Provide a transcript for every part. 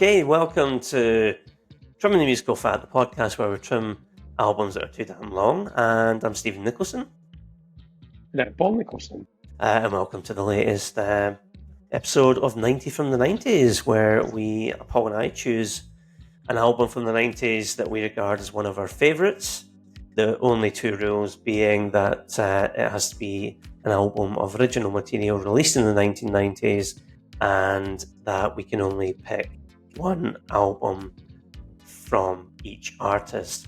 Okay, welcome to Trimming the Musical Fat, the podcast where we trim albums that are too damn long. And I'm Stephen Nicholson. And I'm Paul Nicholson. And welcome to the latest episode of 90 from the 90s, where Paul and I, choose an album from the 90s that we regard as one of our favourites. The only two rules being that it has to be an album of original material released in the 1990s, and that we can only pick one album from each artist.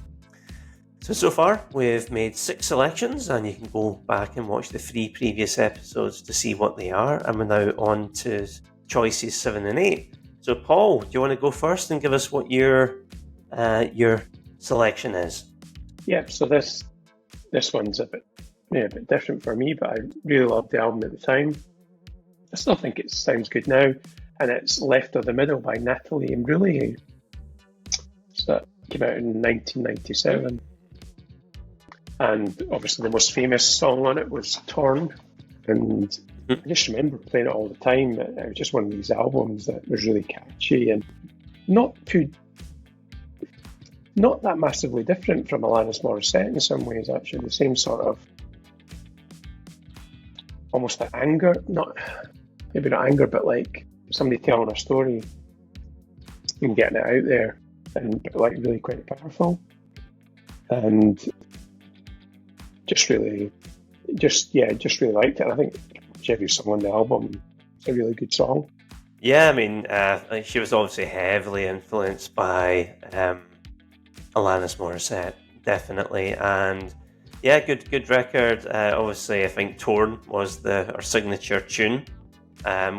So far we've made 6 selections, and you can go back and watch the 3 previous episodes to see what they are, and we're now on to choices 7 and 8. So Paul, do you want to go first and give us what your selection is? Yeah, so this one's a bit different for me, but I really loved the album at the time. I still think it sounds good now, and it's Left of the Middle by Natalie Imbruglia. So that came out in 1997. And obviously the most famous song on it was Torn. And I just remember playing it all the time. It was just one of these albums that was really catchy and not that massively different from Alanis Morissette in some ways, actually. The same sort of almost like anger, maybe not anger, but like somebody telling a story and getting it out there, and like really quite powerful. And just really liked it. I think every song on the album is a really good song. Yeah, I mean, she was obviously heavily influenced by Alanis Morissette, definitely, and yeah, good record. Obviously, I think "Torn" was her signature tune,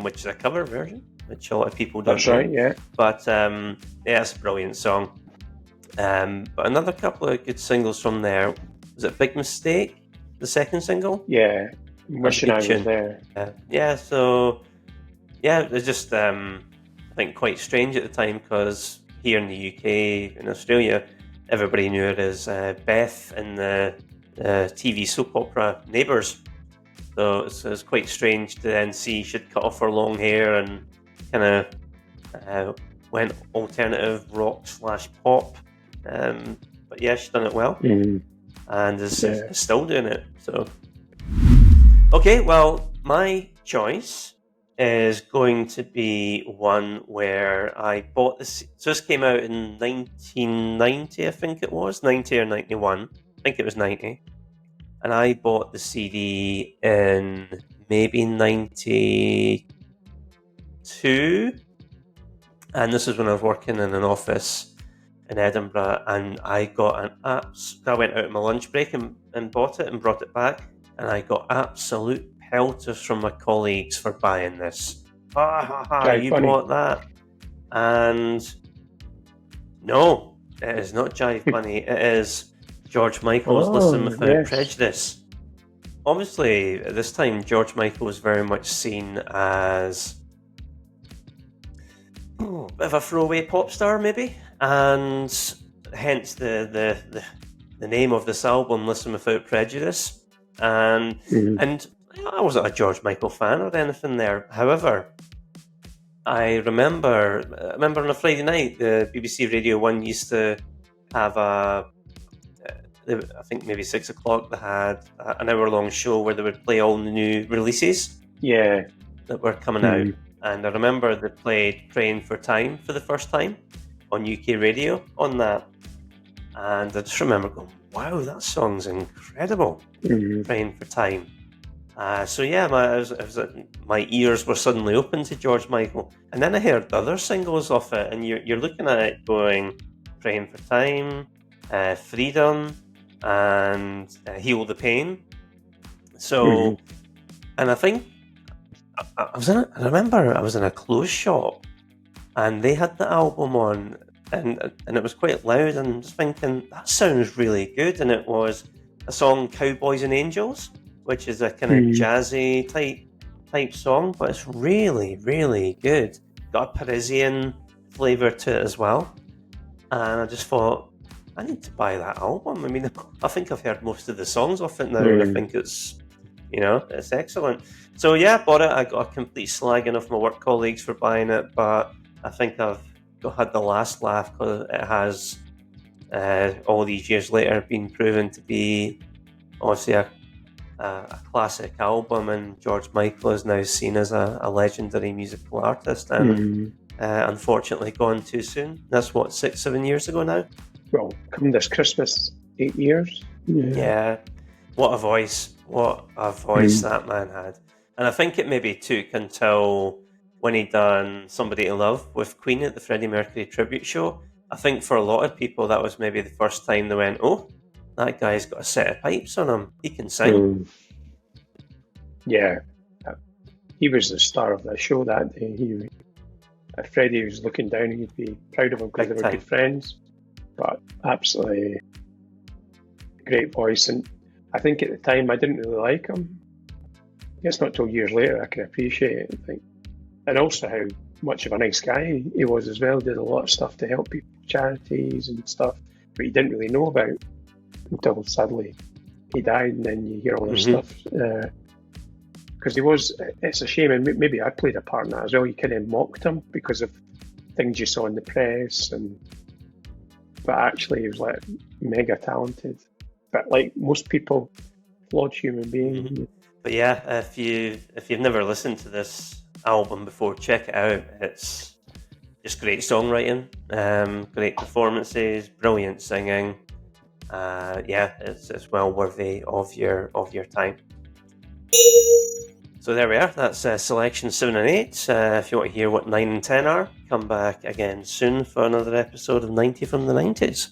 which is a cover version, which a lot of people don't know. That's right, yeah. But yeah, it's a brilliant song. But another couple of good singles from there. Was it "Big Mistake," the second single? Yeah, Wishing I Was There. Yeah, so yeah, it was just I think quite strange at the time, because here in the UK, in Australia, everybody knew her as Beth in the TV soap opera Neighbours. So it was quite strange to then see she'd cut off her long hair and kind of went alternative rock / pop. But yeah, she's done it well. Mm-hmm. And is still doing it. So, okay, well, my choice is going to be one where I bought this. So this came out in 1990, I think it was 90 or 91. I think it was 90, and I bought the CD in maybe 92. And this is when I was working in an office in Edinburgh, and I got I went out on my lunch break and bought it and brought it back, and I got absolute pelters from my colleagues for buying this. You funny. Bought that? And no, it is not Jive Bunny. It is George Michael's Listen Without Prejudice. Obviously, at this time, George Michael was very much seen as a bit of a throwaway pop star, maybe. And hence the name of this album, Listen Without Prejudice. And I wasn't a George Michael fan or anything there. However, I remember on a Friday night, the BBC Radio 1 used to have I think maybe 6 o'clock, they had an hour-long show where they would play all the new releases that were coming out. And I remember they played Praying for Time for the first time on UK radio on that, and I just remember going, wow, that song's incredible. Praying for Time. So yeah, my ears were suddenly open to George Michael, and then I heard the other singles off it, and you're looking at it going, Praying for Time, Freedom, and Heal the Pain. So and I think I remember I was in a clothes shop, and they had the album on, and it was quite loud, and I was thinking, that sounds really good. And it was a song, Cowboys and Angels, which is a kind of jazzy type song, but it's really, really good. Got a Parisian flavour to it as well. And I just thought, I need to buy that album. I mean, I think I've heard most of the songs off it now, and I think it's excellent. So yeah, bought it. I got a complete slagging of my work colleagues for buying it, but I think I've had the last laugh because it has, all these years later, been proven to be obviously a classic album, and George Michael is now seen as a legendary musical artist, and unfortunately gone too soon. That's what, 6-7 years ago now? Well, come this Christmas, 8 years. Yeah. What a voice that man had. And I think it maybe took until when he done Somebody to Love with Queen at the Freddie Mercury tribute show. I think for a lot of people that was maybe the first time they went, oh, that guy's got a set of pipes on him. He can sing. Yeah. He was the star of the show that day. If Freddie was looking down, he'd be proud of him because they were good friends. But absolutely great voice. And I think at the time I didn't really like him. It's not till years later I can appreciate it, I think. And also how much of a nice guy he was as well. Did a lot of stuff to help people, charities and stuff, but you didn't really know about until sadly he died, and then you hear all this stuff. Because he was, it's a shame, and maybe I played a part in that as well. You kind of mocked him because of things you saw in the press, but actually he was like mega talented. But like most people, flawed human being. But yeah, if you've never listened to this album before, check it out. It's just great songwriting, great performances, brilliant singing. It's well worthy of your time. So there we are. That's selection 7 and 8. If you want to hear what 9 and 10 are, come back again soon for another episode of 90 from the 90s.